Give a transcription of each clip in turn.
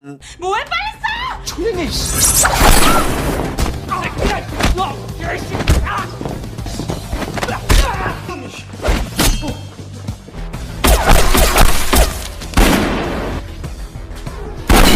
뭐해 빨리 써! 초년이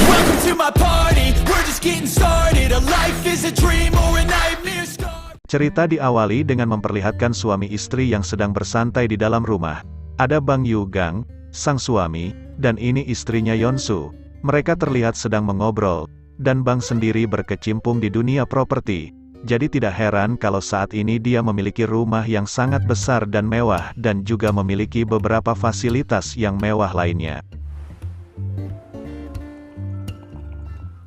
Welcome to my party. We're just getting started. A life is a dream or a nightmare scar. Cerita diawali dengan memperlihatkan suami istri yang sedang bersantai di dalam rumah. Ada Bang Yugang, sang suami, dan ini istrinya Yeonsu. Mereka terlihat sedang mengobrol, dan Bang sendiri berkecimpung di dunia properti. Jadi tidak heran kalau saat ini dia memiliki rumah yang sangat besar dan mewah dan juga memiliki beberapa fasilitas yang mewah lainnya.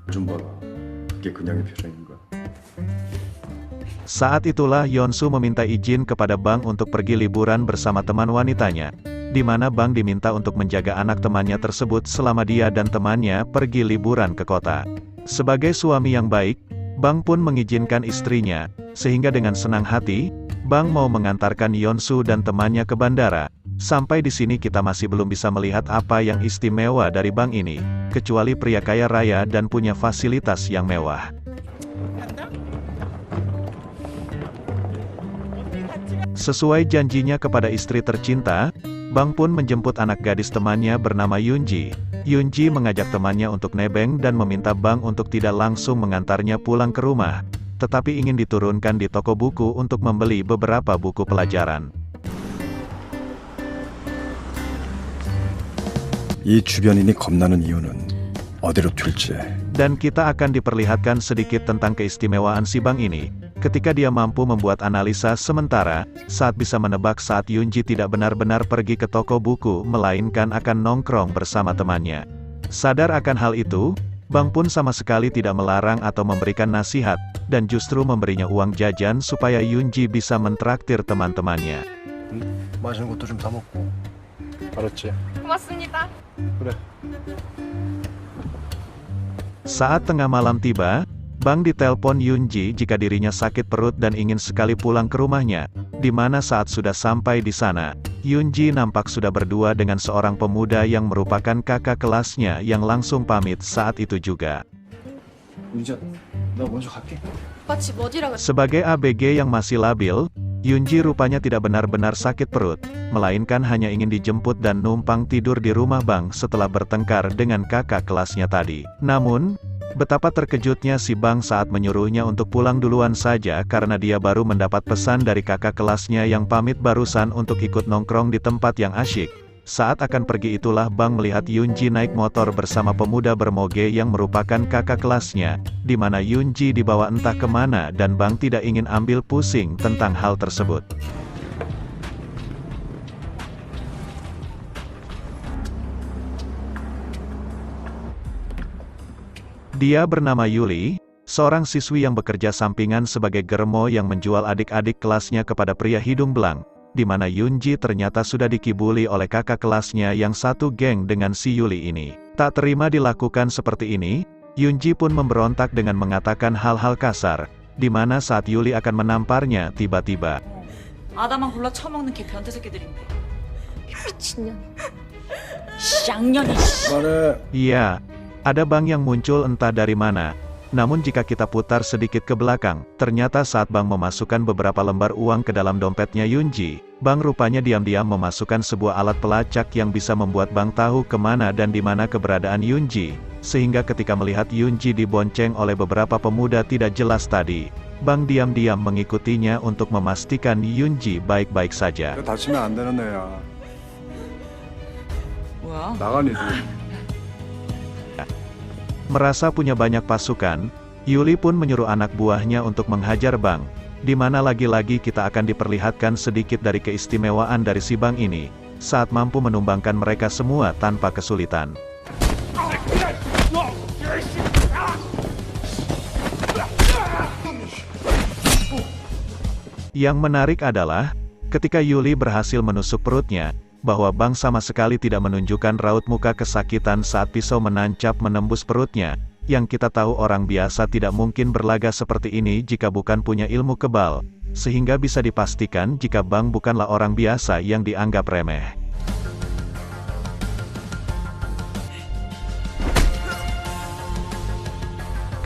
좀 봐라. 그게 그냥의 표정인가? Saat itulah Yeonsu meminta izin kepada Bang untuk pergi liburan bersama teman wanitanya, di mana Bang diminta untuk menjaga anak temannya tersebut selama dia dan temannya pergi liburan ke kota. Sebagai suami yang baik, Bang pun mengizinkan istrinya, sehingga dengan senang hati, Bang mau mengantarkan Yeonsu dan temannya ke bandara. Sampai di sini kita masih belum bisa melihat apa yang istimewa dari Bang ini, kecuali pria kaya raya dan punya fasilitas yang mewah. Sesuai janjinya kepada istri tercinta, Bang pun menjemput anak gadis temannya bernama Yunji. Yunji mengajak temannya untuk nebeng dan meminta Bang untuk tidak langsung mengantarnya pulang ke rumah, tetapi ingin diturunkan di toko buku untuk membeli beberapa buku pelajaran. 이 주변인이 겁나는 이유는 어디로 튈지. Dan kita akan diperlihatkan sedikit tentang keistimewaan si Bang ini, ketika dia mampu membuat analisa sementara, saat bisa menebak saat Yunji tidak benar-benar pergi ke toko buku melainkan akan nongkrong bersama temannya. Sadar akan hal itu, Bang pun sama sekali tidak melarang atau memberikan nasihat, dan justru memberinya uang jajan supaya Yunji bisa mentraktir teman-temannya. 맛있는 것도 좀 사 먹고. 알았지? 고맙습니다. 그래. Saat tengah malam tiba, Bang ditelepon Yunji jika dirinya sakit perut dan ingin sekali pulang ke rumahnya, di mana saat sudah sampai di sana, Yunji nampak sudah berdua dengan seorang pemuda yang merupakan kakak kelasnya yang langsung pamit saat itu juga. 윤지야, 나 먼저 갈게. 오빠 집 어디라 그랬어? Sebagai ABG yang masih labil, Yunji rupanya tidak benar-benar sakit perut, melainkan hanya ingin dijemput dan numpang tidur di rumah Bang setelah bertengkar dengan kakak kelasnya tadi. Namun, betapa terkejutnya si Bang saat menyuruhnya untuk pulang duluan saja karena dia baru mendapat pesan dari kakak kelasnya yang pamit barusan untuk ikut nongkrong di tempat yang asyik. Saat akan pergi itulah Bang melihat Yunji naik motor bersama pemuda bermoge yang merupakan kakak kelasnya, di mana Yunji dibawa entah kemana dan Bang tidak ingin ambil pusing tentang hal tersebut. Dia bernama Yuli, seorang siswi yang bekerja sampingan sebagai germo yang menjual adik-adik kelasnya kepada pria hidung belang, di mana Yunji ternyata sudah dikibuli oleh kakak kelasnya yang satu geng dengan si Yuli ini. Tak terima dilakukan seperti ini, Yunji pun memberontak dengan mengatakan hal-hal kasar, di mana saat Yuli akan menamparnya tiba-tiba. 아다만 골라 처먹는 개 변태 새끼들인데. 미친년. 양년이. 말해. Iya, ada Bang yang muncul entah dari mana. Namun jika kita putar sedikit ke belakang, ternyata saat Bang memasukkan beberapa lembar uang ke dalam dompetnya Yunji, Bang rupanya diam-diam memasukkan sebuah alat pelacak yang bisa membuat Bang tahu kemana dan di mana keberadaan Yunji, sehingga ketika melihat Yunji dibonceng oleh beberapa pemuda tidak jelas tadi, Bang diam-diam mengikutinya untuk memastikan Yunji baik-baik saja. 너 다치면 안 되는 애야. 뭐야? 나가니 좀. Merasa punya banyak pasukan, Yuli pun menyuruh anak buahnya untuk menghajar Bang, di mana lagi-lagi kita akan diperlihatkan sedikit dari keistimewaan dari si Bang ini, saat mampu menumbangkan mereka semua tanpa kesulitan. Yang menarik adalah, ketika Yuli berhasil menusuk perutnya, bahwa Bang sama sekali tidak menunjukkan raut muka kesakitan saat pisau menancap menembus perutnya, yang kita tahu orang biasa tidak mungkin berlaga seperti ini jika bukan punya ilmu kebal, sehingga bisa dipastikan jika Bang bukanlah orang biasa yang dianggap remeh.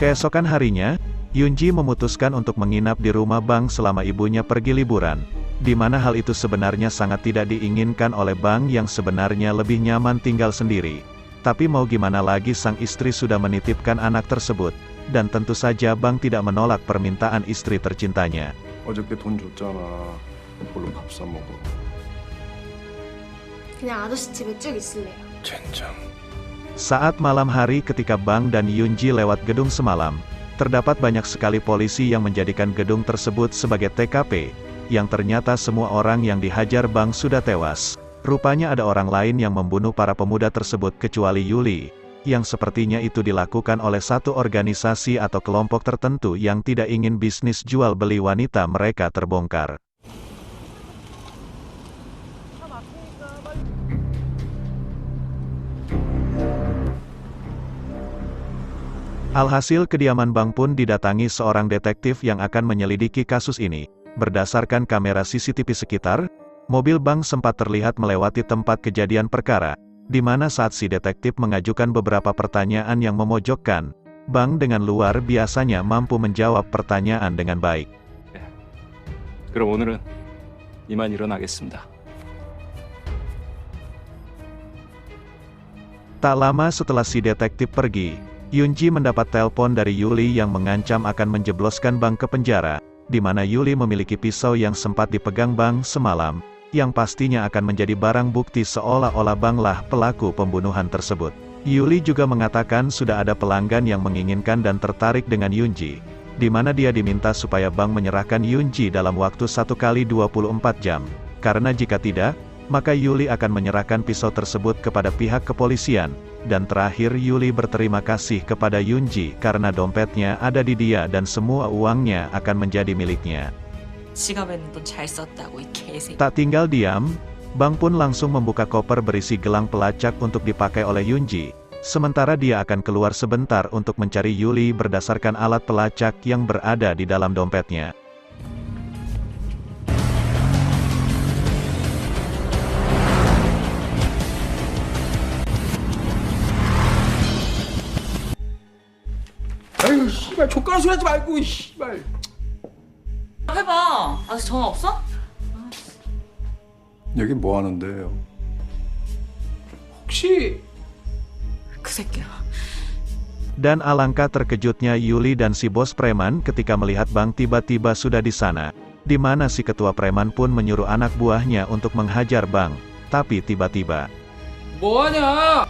Keesokan harinya, Yunji memutuskan untuk menginap di rumah Bang selama ibunya pergi liburan, di mana hal itu sebenarnya sangat tidak diinginkan oleh Bang yang sebenarnya lebih nyaman tinggal sendiri. Tapi mau gimana lagi, sang istri sudah menitipkan anak tersebut, dan tentu saja Bang tidak menolak permintaan istri tercintanya. 어저께 돈 줬잖아. 그걸로 밥 사 먹어. 그냥 아저씨 집에 쭉 있을래요. 젠장. Saat malam hari ketika Bang dan Yunji lewat gedung semalam, terdapat banyak sekali polisi yang menjadikan gedung tersebut sebagai TKP, yang ternyata semua orang yang dihajar Bang sudah tewas. Rupanya ada orang lain yang membunuh para pemuda tersebut kecuali Yuli, yang sepertinya itu dilakukan oleh satu organisasi atau kelompok tertentu yang tidak ingin bisnis jual beli wanita mereka terbongkar. Alhasil kediaman Bang pun didatangi seorang detektif yang akan menyelidiki kasus ini. Berdasarkan kamera CCTV sekitar, mobil Bang sempat terlihat melewati tempat kejadian perkara, di mana saat si detektif mengajukan beberapa pertanyaan yang memojokkan, Bang dengan luar biasanya mampu menjawab pertanyaan dengan baik. 그럼 오늘은 이만 일어나겠습니다. Tak lama setelah si detektif pergi, Yunji mendapat telepon dari Yuli yang mengancam akan menjebloskan Bang ke penjara, di mana Yuli memiliki pisau yang sempat dipegang Bang semalam, yang pastinya akan menjadi barang bukti seolah-olah Bang lah pelaku pembunuhan tersebut. Yuli juga mengatakan sudah ada pelanggan yang menginginkan dan tertarik dengan Yunji, di mana dia diminta supaya Bang menyerahkan Yunji dalam waktu 1 kali 24 jam, karena jika tidak, maka Yuli akan menyerahkan pisau tersebut kepada pihak kepolisian. Dan terakhir Yuli berterima kasih kepada Yunji karena dompetnya ada di dia dan semua uangnya akan menjadi miliknya. 지갑에는 돈 잘 썼다고 이 개새끼. Tak tinggal diam, Bang pun langsung membuka koper berisi gelang pelacak untuk dipakai oleh Yunji. Sementara dia akan keluar sebentar untuk mencari Yuli berdasarkan alat pelacak yang berada di dalam dompetnya. 아유 씨발 족가라 소리 하지 말고 씨발. 해봐. 아직 전화 없어? 여기 뭐 하는데요? 혹시 그 새끼야. Dan alangkah terkejutnya Yuli dan si bos preman ketika melihat Bang tiba-tiba sudah di sana, di mana si ketua preman pun menyuruh anak buahnya untuk menghajar Bang, tapi tiba-tiba 뭐하냐?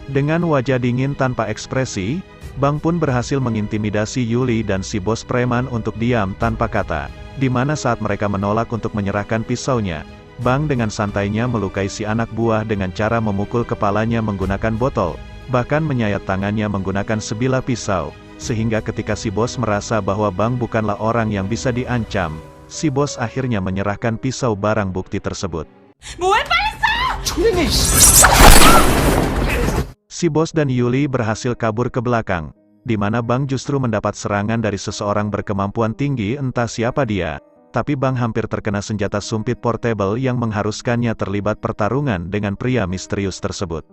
dengan wajah dingin tanpa ekspresi, Bang pun berhasil mengintimidasi Yuli dan si bos preman untuk diam tanpa kata, di mana saat mereka menolak untuk menyerahkan pisaunya, Bang dengan santainya melukai si anak buah dengan cara memukul kepalanya menggunakan botol, bahkan menyayat tangannya menggunakan sebilah pisau, sehingga ketika si bos merasa bahwa Bang bukanlah orang yang bisa diancam, si bos akhirnya menyerahkan pisau barang bukti tersebut. 뭐해 빨리 써! 총장님. Si bos dan Yuli berhasil kabur ke belakang, di mana Bang justru mendapat serangan dari seseorang berkemampuan tinggi entah siapa dia, tapi Bang hampir terkena senjata sumpit portable yang mengharuskannya terlibat pertarungan dengan pria misterius tersebut.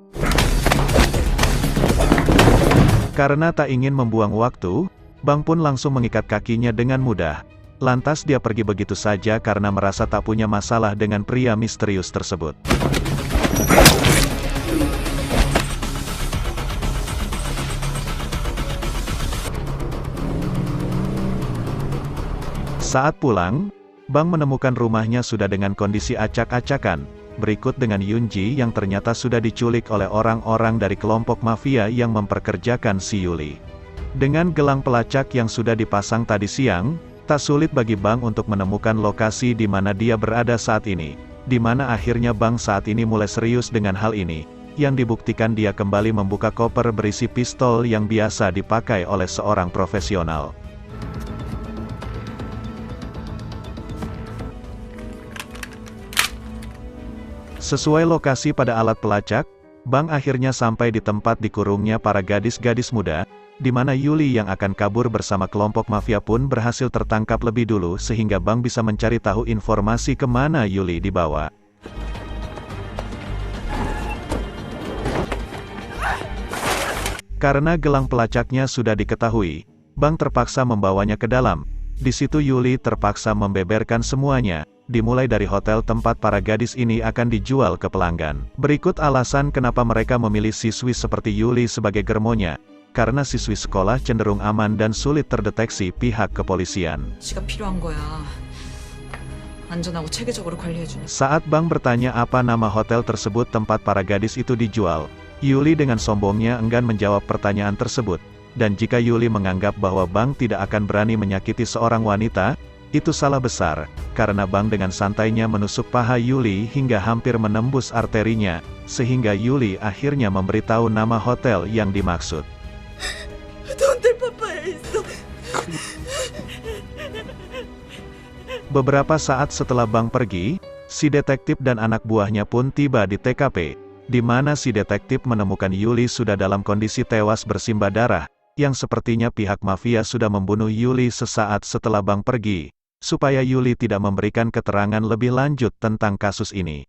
Karena tak ingin membuang waktu, Bang pun langsung mengikat kakinya dengan mudah. Lantas dia pergi begitu saja karena merasa tak punya masalah dengan pria misterius tersebut. Saat pulang, Bang menemukan rumahnya sudah dengan kondisi acak-acakan, berikut dengan Yunji yang ternyata sudah diculik oleh orang-orang dari kelompok mafia yang memperkerjakan si Yuli. Dengan gelang pelacak yang sudah dipasang tadi siang, tak sulit bagi Bang untuk menemukan lokasi di mana dia berada saat ini, di mana akhirnya Bang saat ini mulai serius dengan hal ini, yang dibuktikan dia kembali membuka koper berisi pistol yang biasa dipakai oleh seorang profesional. Sesuai lokasi pada alat pelacak, Bang akhirnya sampai di tempat dikurungnya para gadis-gadis muda, di mana Yuli yang akan kabur bersama kelompok mafia pun berhasil tertangkap lebih dulu sehingga Bang bisa mencari tahu informasi kemana Yuli dibawa. Karena gelang pelacaknya sudah diketahui, Bang terpaksa membawanya ke dalam. Di situ Yuli terpaksa membeberkan semuanya, dimulai dari hotel tempat para gadis ini akan dijual ke pelanggan. Berikut alasan kenapa mereka memilih siswi seperti Yuli sebagai germonya. Karena siswi sekolah cenderung aman dan sulit terdeteksi pihak kepolisian. 지가 필요한 거야. 안전하고 체계적으로 관리해주는. Saat Bang bertanya apa nama hotel tersebut tempat para gadis itu dijual, Yuli dengan sombongnya enggan menjawab pertanyaan tersebut. Dan jika Yuli menganggap bahwa Bang tidak akan berani menyakiti seorang wanita, itu salah besar, karena Bang dengan santainya menusuk paha Yuli hingga hampir menembus arterinya, sehingga Yuli akhirnya memberitahu nama hotel yang dimaksud. Beberapa saat setelah Bang pergi, si detektif dan anak buahnya pun tiba di TKP, di mana si detektif menemukan Yuli sudah dalam kondisi tewas bersimbah darah, yang sepertinya pihak mafia sudah membunuh Yuli sesaat setelah Bang pergi, supaya Yuli tidak memberikan keterangan lebih lanjut tentang kasus ini.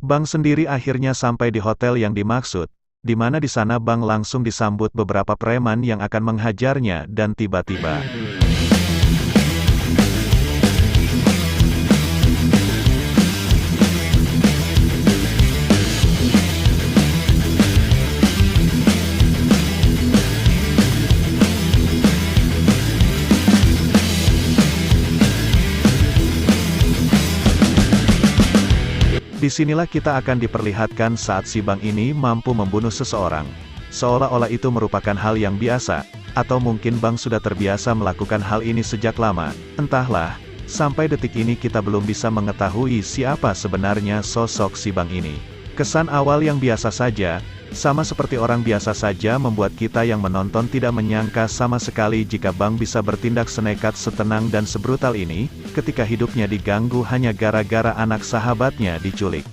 Bang sendiri akhirnya sampai di hotel yang dimaksud, di mana di sana Bang langsung disambut beberapa preman yang akan menghajarnya dan tiba-tiba disinilah kita akan diperlihatkan saat si Bang ini mampu membunuh seseorang. Seolah-olah itu merupakan hal yang biasa, atau mungkin Bang sudah terbiasa melakukan hal ini sejak lama. Entahlah, sampai detik ini kita belum bisa mengetahui siapa sebenarnya sosok si Bang ini. Kesan awal yang biasa saja, sama seperti orang biasa saja membuat kita yang menonton tidak menyangka sama sekali jika Bang bisa bertindak senekat setenang dan sebrutal ini, ketika hidupnya diganggu hanya gara-gara anak sahabatnya diculik.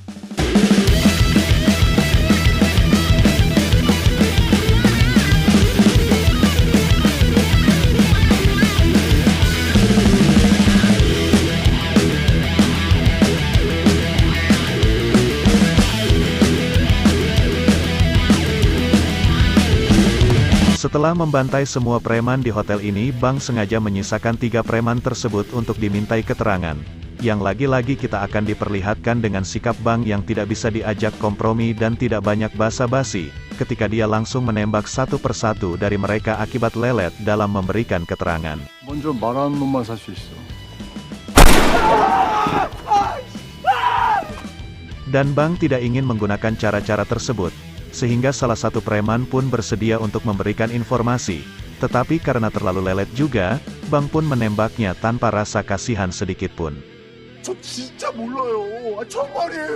Setelah membantai semua preman di hotel ini, Bang sengaja menyisakan 3 preman tersebut untuk dimintai keterangan. Yang lagi-lagi kita akan diperlihatkan dengan sikap Bang yang tidak bisa diajak kompromi dan tidak banyak basa-basi, ketika dia langsung menembak satu persatu dari mereka akibat lelet dalam memberikan keterangan. 먼저 말하는 놈만 살 수 있어. Dan Bang tidak ingin menggunakan cara-cara tersebut, sehingga salah satu preman pun bersedia untuk memberikan informasi. Tetapi karena terlalu lelet juga, Bang pun menembaknya tanpa rasa kasihan sedikitpun. 저 진짜 몰라요. 정말이에요.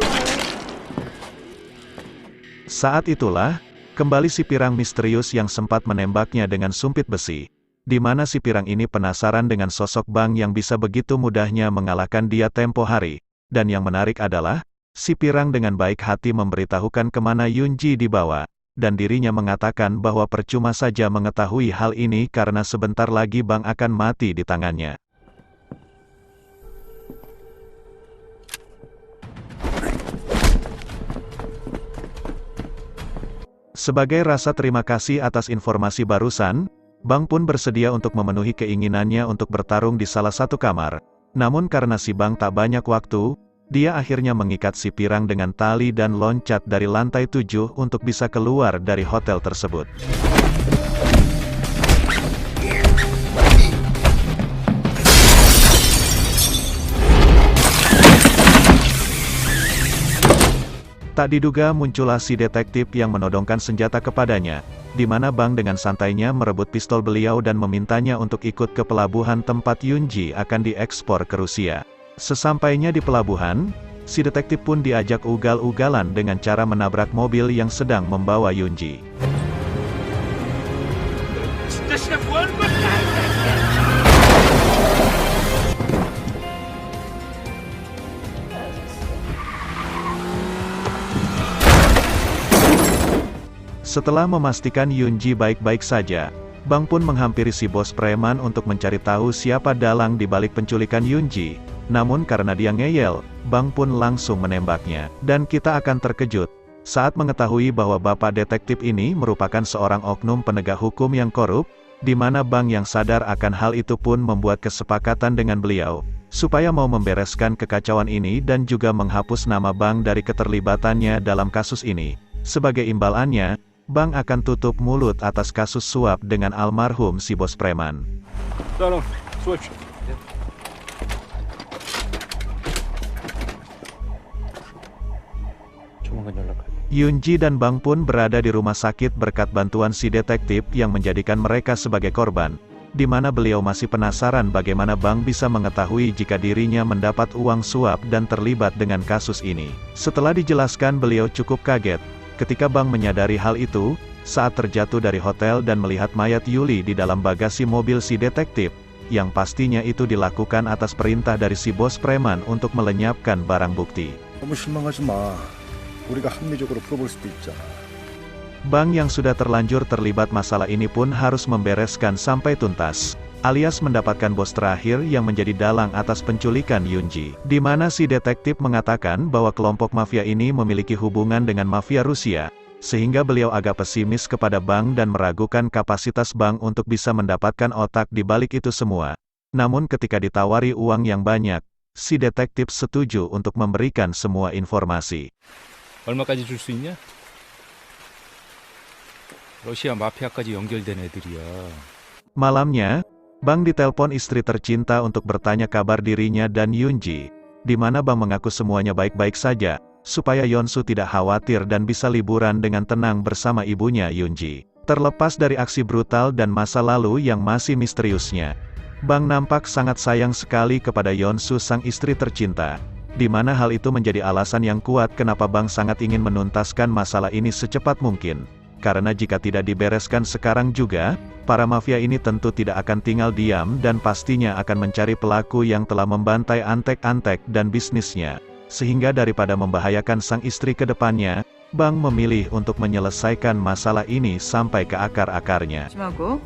Saat itulah, kembali si pirang misterius yang sempat menembaknya dengan sumpit besi, di mana si pirang ini penasaran dengan sosok Bang yang bisa begitu mudahnya mengalahkan dia tempo hari. Dan yang menarik adalah, si pirang dengan baik hati memberitahukan kemana Yunji dibawa, dan dirinya mengatakan bahwa percuma saja mengetahui hal ini karena sebentar lagi Bang akan mati di tangannya. Sebagai rasa terima kasih atas informasi barusan, Bang pun bersedia untuk memenuhi keinginannya untuk bertarung di salah satu kamar. Namun karena si Bang tak banyak waktu, dia akhirnya mengikat si pirang dengan tali dan loncat dari lantai 7 untuk bisa keluar dari hotel tersebut. Tak diduga muncullah si detektif yang menodongkan senjata kepadanya, di mana Bang dengan santainya merebut pistol beliau dan memintanya untuk ikut ke pelabuhan tempat Yunji akan diekspor ke Rusia. Sesampainya di pelabuhan, si detektif pun diajak ugal-ugalan dengan cara menabrak mobil yang sedang membawa Yunji. Setelah memastikan Yunji baik-baik saja, Bang pun menghampiri si bos preman untuk mencari tahu siapa dalang di balik penculikan Yunji, Namun karena dia ngeyel, Bang pun langsung menembaknya. Dan kita akan terkejut saat mengetahui bahwa bapak detektif ini merupakan seorang oknum penegak hukum yang korup, di mana Bang yang sadar akan hal itu pun membuat kesepakatan dengan beliau, supaya mau membereskan kekacauan ini dan juga menghapus nama Bang dari keterlibatannya dalam kasus ini. Sebagai imbalannya, Bang akan tutup mulut atas kasus suap dengan almarhum si bos preman. Tolong, switch. Yunji dan Bang pun berada di rumah sakit berkat bantuan si detektif yang menjadikan mereka sebagai korban, di mana beliau masih penasaran bagaimana Bang bisa mengetahui jika dirinya mendapat uang suap dan terlibat dengan kasus ini. Setelah dijelaskan, beliau cukup kaget ketika Bang menyadari hal itu saat terjatuh dari hotel dan melihat mayat Yuli di dalam bagasi mobil si detektif, yang pastinya itu dilakukan atas perintah dari si bos preman untuk melenyapkan barang bukti. 너무 실망하지 마. 우리가 합리적으로 풀어볼 수도 있잖아. Bang yang sudah terlanjur terlibat masalah ini pun harus membereskan sampai tuntas, alias mendapatkan bos terakhir yang menjadi dalang atas penculikan Yunji. Di mana si detektif mengatakan bahwa kelompok mafia ini memiliki hubungan dengan mafia Rusia, sehingga beliau agak pesimis kepada Bang dan meragukan kapasitas Bang untuk bisa mendapatkan otak di balik itu semua. Namun ketika ditawari uang yang banyak, si detektif setuju untuk memberikan semua informasi. 얼마까지 줄 수 있냐? 러시아 마피아까지 연결된 애들이야. Malamnya, Bang ditelepon istri tercinta untuk bertanya kabar dirinya dan Yunji, di mana Bang mengaku semuanya baik-baik saja, supaya Yeonsu tidak khawatir dan bisa liburan dengan tenang bersama ibunya Yunji. Terlepas dari aksi brutal dan masa lalu yang masih misteriusnya, Bang nampak sangat sayang sekali kepada Yeonsu sang istri tercinta, di mana hal itu menjadi alasan yang kuat kenapa Bang sangat ingin menuntaskan masalah ini secepat mungkin. Karena jika tidak dibereskan sekarang juga, para mafia ini tentu tidak akan tinggal diam dan pastinya akan mencari pelaku yang telah membantai antek-antek dan bisnisnya. Sehingga daripada membahayakan sang istri ke depannya, Bang memilih untuk menyelesaikan masalah ini sampai ke akar-akarnya. 조심하고.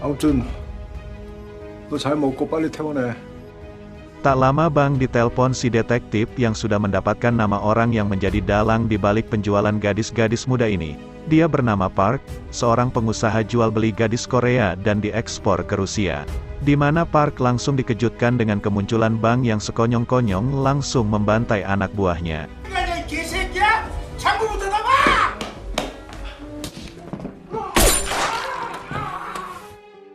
아무튼 너 잘 먹고 빨리 퇴원해. Tak lama Bang ditelepon si detektif yang sudah mendapatkan nama orang yang menjadi dalang di balik penjualan gadis-gadis muda ini. Dia bernama Park, seorang pengusaha jual beli gadis Korea dan diekspor ke Rusia. Di mana Park langsung dikejutkan dengan kemunculan Bang yang sekonyong-konyong langsung membantai anak buahnya.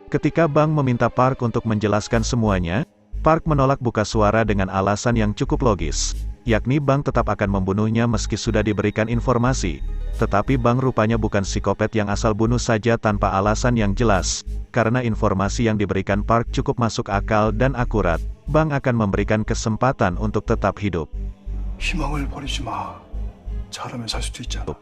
Ketika Bang meminta Park untuk menjelaskan semuanya, Park menolak buka suara dengan alasan yang cukup logis, yakni Bang tetap akan membunuhnya meski sudah diberikan informasi. Tetapi Bang rupanya bukan psikopat yang asal bunuh saja tanpa alasan yang jelas, karena informasi yang diberikan Park cukup masuk akal dan akurat. Bang akan memberikan kesempatan untuk tetap hidup. 희망을 버리지 마. 잘하면 살 수도 있잖아.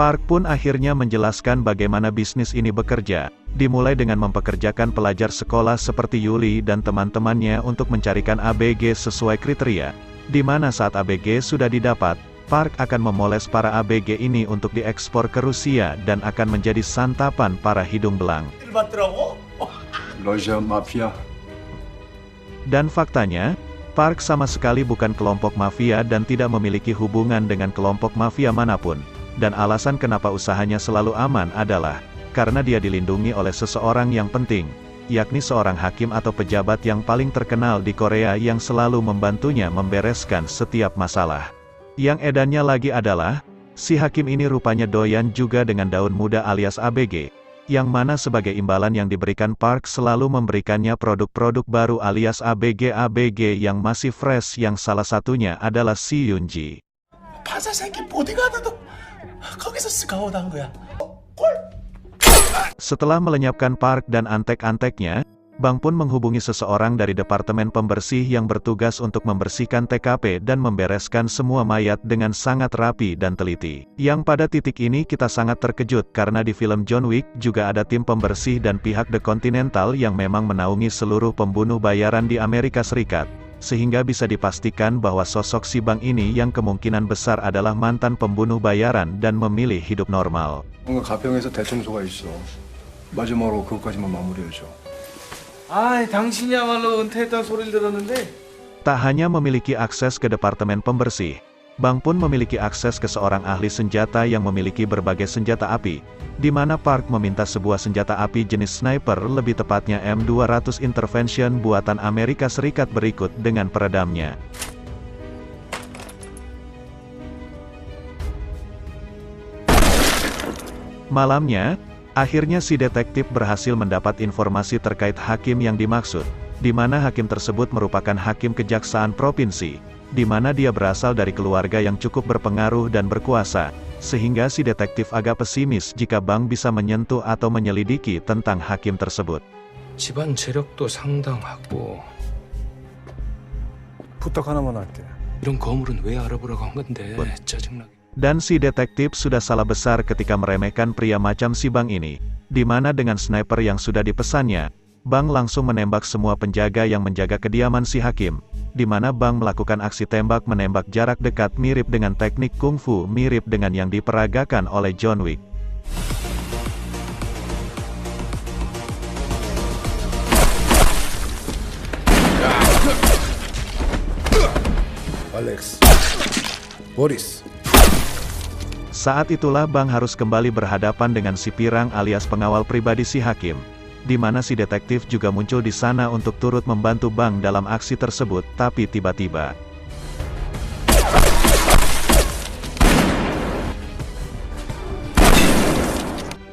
Park pun akhirnya menjelaskan bagaimana bisnis ini bekerja, dimulai dengan mempekerjakan pelajar sekolah seperti Yuli dan teman-temannya untuk mencarikan ABG sesuai kriteria, di mana saat ABG sudah didapat, Park akan memoles para ABG ini untuk diekspor ke Rusia dan akan menjadi santapan para hidung belang. 러시아 마피아. Dan faktanya, Park sama sekali bukan kelompok mafia dan tidak memiliki hubungan dengan kelompok mafia manapun. Dan alasan kenapa usahanya selalu aman adalah karena dia dilindungi oleh seseorang yang penting, yakni seorang hakim atau pejabat yang paling terkenal di Korea yang selalu membantunya membereskan setiap masalah. Yang edannya lagi adalah, si hakim ini rupanya doyan juga dengan daun muda alias ABG, yang mana sebagai imbalan yang diberikan Park selalu memberikannya produk-produk baru alias ABG yang masih fresh, yang salah satunya adalah si Yunji. 판사 새끼 보디가드도 거기서 스카웃한 거야. Setelah melenyapkan Park dan antek-anteknya, Bang pun menghubungi seseorang dari departemen pembersih yang bertugas untuk membersihkan TKP dan membereskan semua mayat dengan sangat rapi dan teliti. Yang pada titik ini kita sangat terkejut karena di film John Wick juga ada tim pembersih dan pihak The Continental yang memang menaungi seluruh pembunuh bayaran di Amerika Serikat. Sehingga bisa dipastikan bahwa sosok si Bang ini yang kemungkinan besar adalah mantan pembunuh bayaran dan memilih hidup normal. 뭔가 가평에서 대청소가 있어. 마지막으로 그것까지만 마무리해줘. 아, 당신이야말로 은퇴했다는 소리를 들었는데. Tak hanya memiliki akses ke departemen pembersih, Bang pun memiliki akses ke seorang ahli senjata yang memiliki berbagai senjata api, di mana Park meminta sebuah senjata api jenis sniper, lebih tepatnya M200 Intervention buatan Amerika Serikat berikut dengan peredamnya. Malamnya, akhirnya si detektif berhasil mendapat informasi terkait hakim yang dimaksud, di mana hakim tersebut merupakan hakim kejaksaan provinsi, di mana dia berasal dari keluarga yang cukup berpengaruh dan berkuasa, sehingga si detektif agak pesimis jika Bang bisa menyentuh atau menyelidiki tentang hakim tersebut. 집안 재력도 상당하고 부탁 하나만 할게. 이런 거물은 왜 알아보라고 한 건데 짜증나게. Dan si detektif sudah salah besar ketika meremehkan pria macam si Bang ini, di mana dengan sniper yang sudah dipesannya, Bang langsung menembak semua penjaga yang menjaga kediaman si hakim, di mana Bang melakukan aksi tembak menembak jarak dekat mirip dengan teknik kungfu mirip dengan yang diperagakan oleh John Wick. 알렉스. 보리스. Saat itulah Bang harus kembali berhadapan dengan si Pirang alias pengawal pribadi si hakim, di mana si detektif juga muncul di sana untuk turut membantu Bang dalam aksi tersebut, tapi tiba-tiba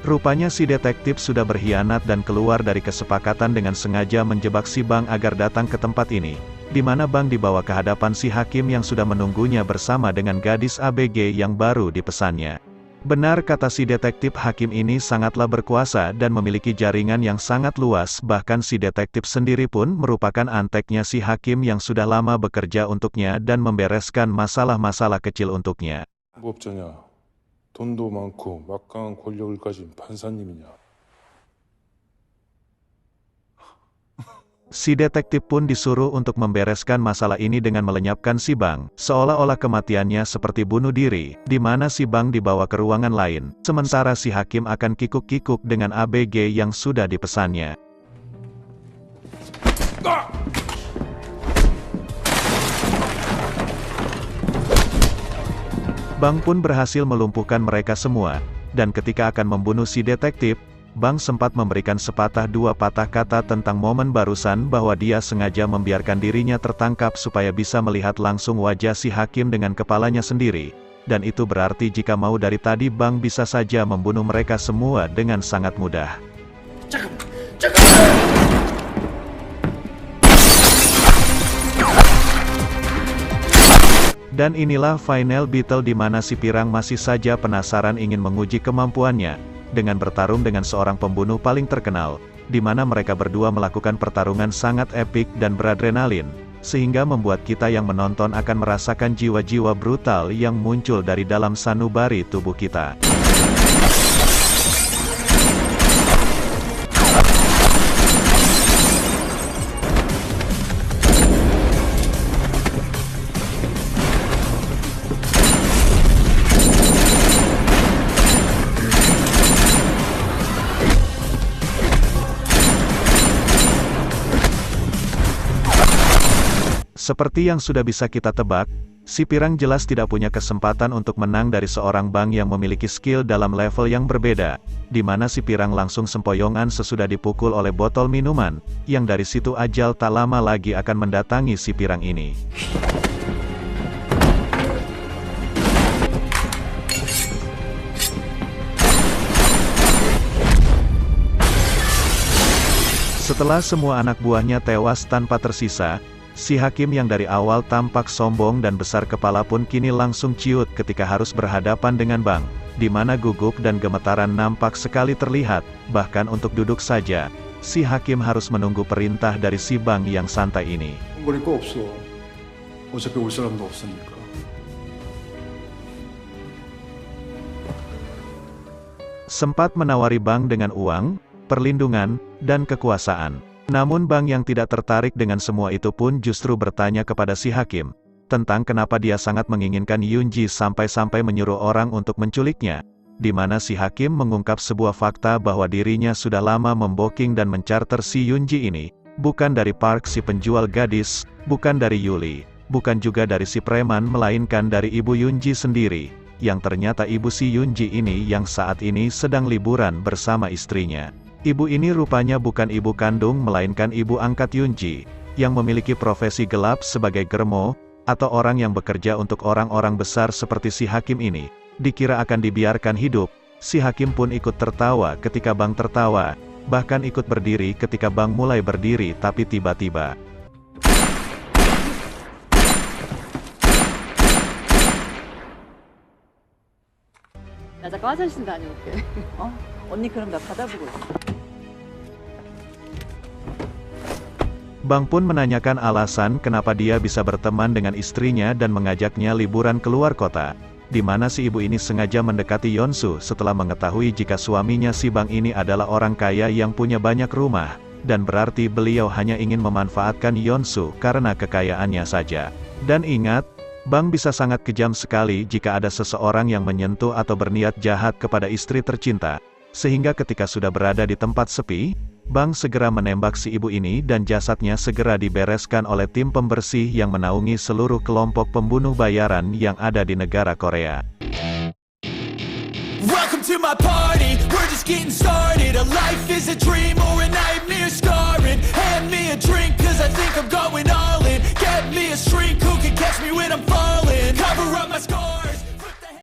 rupanya si detektif sudah berkhianat dan keluar dari kesepakatan dengan sengaja menjebak si Bang agar datang ke tempat ini, di mana Bang dibawa ke hadapan si hakim yang sudah menunggunya bersama dengan gadis ABG yang baru dipesannya. Benar kata si detektif, hakim ini sangatlah berkuasa dan memiliki jaringan yang sangat luas, bahkan si detektif sendiri pun merupakan anteknya si hakim yang sudah lama bekerja untuknya dan membereskan masalah-masalah kecil untuknya. 법자냐, 돈도 많고 막강한 권력을 가진 판사님이냐. Si detektif pun disuruh untuk membereskan masalah ini dengan melenyapkan si Bang, seolah-olah kematiannya seperti bunuh diri, di mana si Bang dibawa ke ruangan lain, sementara si hakim akan kikuk-kikuk dengan ABG yang sudah dipesannya. Bang pun berhasil melumpuhkan mereka semua, dan ketika akan membunuh si detektif, Bang sempat memberikan sepatah dua patah kata tentang momen barusan bahwa dia sengaja membiarkan dirinya tertangkap supaya bisa melihat langsung wajah si hakim dengan kepalanya sendiri, dan itu berarti jika mau dari tadi Bang bisa saja membunuh mereka semua dengan sangat mudah. Dan inilah final battle di mana si Pirang masih saja penasaran ingin menguji kemampuannya, dengan bertarung dengan seorang pembunuh paling terkenal, di mana mereka berdua melakukan pertarungan sangat epik dan beradrenalin, sehingga membuat kita yang menonton akan merasakan jiwa-jiwa brutal yang muncul dari dalam sanubari tubuh kita. Seperti yang sudah bisa kita tebak, si Pirang jelas tidak punya kesempatan untuk menang dari seorang Bang yang memiliki skill dalam level yang berbeda, di mana si Pirang langsung sempoyongan sesudah dipukul oleh botol minuman, yang dari situ ajal tak lama lagi akan mendatangi si Pirang ini. Setelah semua anak buahnya tewas tanpa tersisa, si hakim yang dari awal tampak sombong dan besar kepala pun kini langsung ciut ketika harus berhadapan dengan Bang, di mana gugup dan gemetaran nampak sekali terlihat, bahkan untuk duduk saja, si hakim harus menunggu perintah dari si Bang yang santai ini. 버릴 거 없어. 어차피 올 사람도 없으니까. Sempat menawari Bang dengan uang, perlindungan, dan kekuasaan. Namun Bang yang tidak tertarik dengan semua itu pun justru bertanya kepada si hakim, tentang kenapa dia sangat menginginkan Yunji sampai-sampai menyuruh orang untuk menculiknya, di mana si hakim mengungkap sebuah fakta bahwa dirinya sudah lama memboking dan mencarter si Yunji ini, bukan dari Park si penjual gadis, bukan dari Yuli, bukan juga dari si preman melainkan dari ibu Yunji sendiri, yang ternyata ibu si Yunji ini yang saat ini sedang liburan bersama istrinya. Ibu ini rupanya bukan ibu kandung melainkan ibu angkat Yunji, yang memiliki profesi gelap sebagai germo, atau orang yang bekerja untuk orang-orang besar seperti si hakim ini. Dikira akan dibiarkan hidup, si hakim pun ikut tertawa ketika Bang tertawa, bahkan ikut berdiri ketika Bang mulai berdiri tapi tiba-tiba. 나 잠깐 화장실 다녀올게. 언니 그럼 나 받아보고 있어. Bang pun menanyakan alasan kenapa dia bisa berteman dengan istrinya dan mengajaknya liburan keluar kota, di mana si ibu ini sengaja mendekati Yonsu setelah mengetahui jika suaminya si Bang ini adalah orang kaya yang punya banyak rumah, dan berarti beliau hanya ingin memanfaatkan Yonsu karena kekayaannya saja. Dan ingat, Bang bisa sangat kejam sekali jika ada seseorang yang menyentuh atau berniat jahat kepada istri tercinta, sehingga ketika sudah berada di tempat sepi, Bang segera menembak si ibu ini dan jasadnya segera dibereskan oleh tim pembersih yang menaungi seluruh kelompok pembunuh bayaran yang ada di negara Korea. Welcome to my party, we're just getting started. A life is a dream